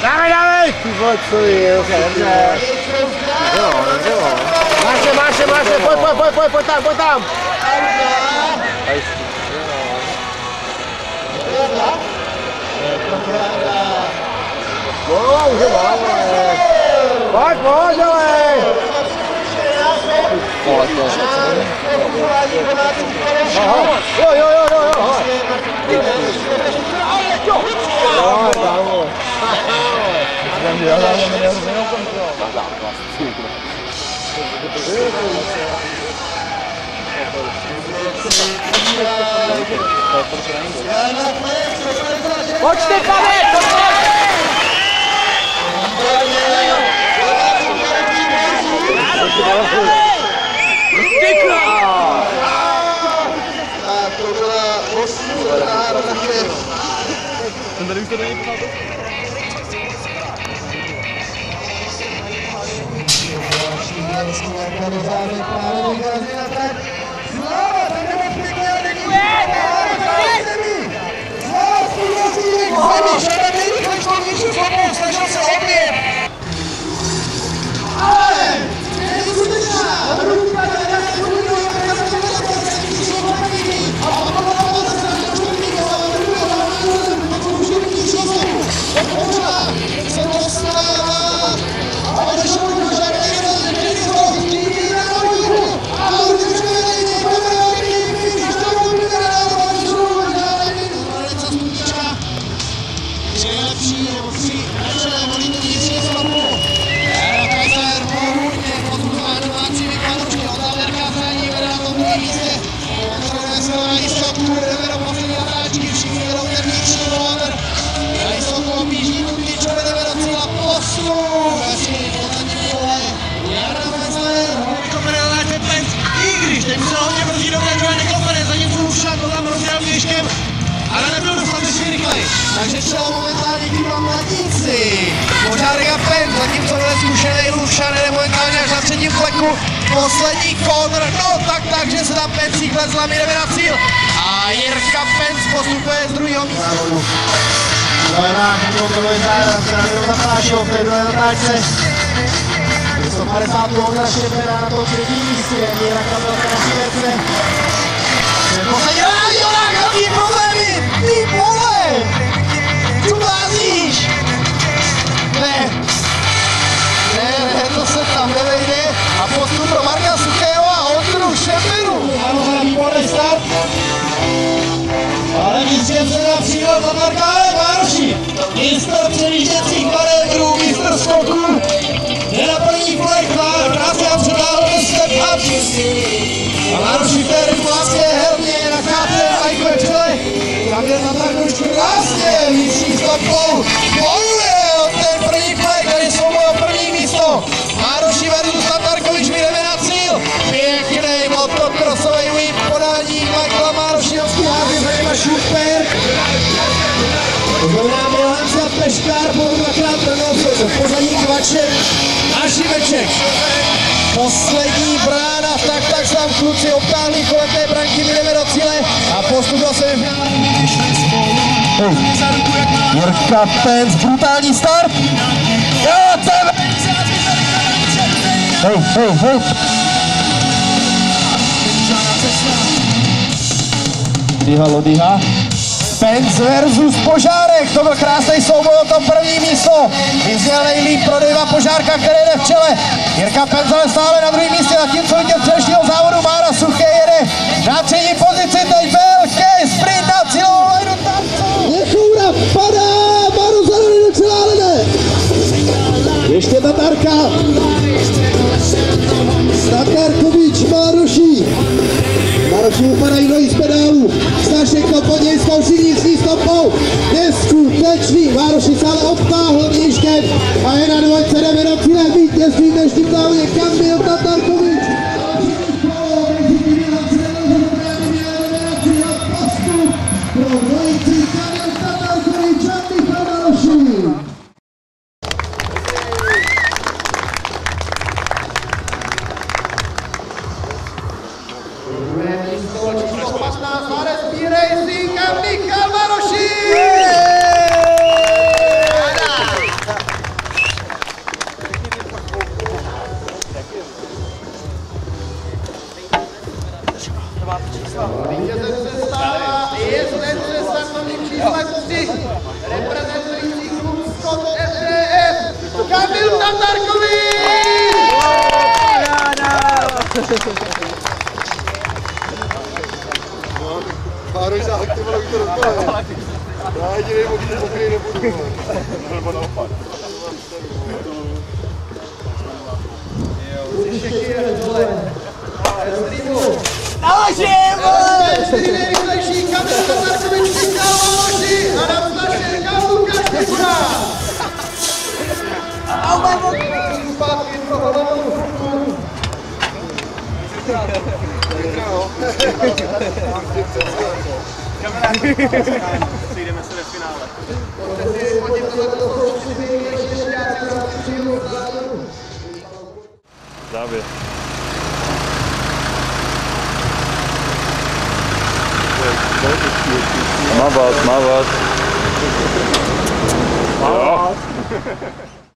Dávej! Ty vole, co je, dobře. Máše, pojď tam. No, už je máme. Pojď, ale. Pojďte, pane! To byla osudná rakev. Ten tady už to není pořád. Ale nebyl dostatečně rychlej, takže šel momentálně chybám mladíci. Požárek a Pen, zatímco byl zkušený Lušan, jde momentálně až na třetím fleku. Poslední konr, no takže se tam Pencík vezla, my jdeme na cíl. A Jirka Penc postupuje z druhého místa. Zelená, kontroluje zájem, se zapášil v té druhé natáčce. 150 Ondra Štěpera na tom třetím místě, Míra Kabelka na čtvrtce. Poslední Jonáka, ty problémy, ty vole! Co blázíš? Ne, to se tam nevejde. A postup pro Marka Suchého a Ondru Štěperu. Ano, za výborný start. Ale místě se na příklad za Marka Mároši. Mistr předjížděcích manévrů, mistr skoku. Je na první flek, krásně a předáhl do step up. A Mároši v té rychlácké herně na kápě a Majko je přele. Tam je na takovou krásně, místní stopou. Bojuje od ten první flek, tady jsou první místo. Mároši versus Tatarkovič, my jdeme na cíl. Pěknej motokrosový whip, podání Michaela Márošinovský, hází za něma Šuper. To znamená Milánce a Peškár, po dvakrát Brno, v pořadí Kvaček a Šimeček. Poslední brána, tak se tam kluci obtáhli kolem té branky, my jdeme do cíle a postup do semifinále. Jirka Penc, brutální start. Jo, tebe! Hej. Lodyha. Penc versus Požárek, to byl krásný souboj o tom první místo. Vyzněl nejlíp pro Dejva Požárka, který jde v čele. Jirka Penc ale stále na druhém místě, zatímco vítěz předešlého závodu Mára Suchý jede na třetí pozici, teď velký sprint na cílovou lajnu tancu. Nechoura padá, Maru zadaný do čela, ale ne. Ještě Tatarka. Tatarkovič, Mároší. Mároši upadají nohy z pedálů. Stašek to pod něj zkouší vnitřní stopou. Neskutečný. Mároši se ale obtáhl nížkem a je na dvojce, jdeme na cíle vítězství v dnešním závodě. Kamil Tatarkovič. Pro dvojici Kamil Tatarkovič a Michal Mároši. Kamil Tatarkový! Mároš zaaktivoval to rozpole. Já jedinej pokryj nebudu. Nebo naopak. Naložím! Nejrychlejší Kamil Tatarkový přinkal naloží a na vztašenka Lukáš Kipura! Zpátky toho levou. Sejdeme se ve finále. Závěr. Mávat.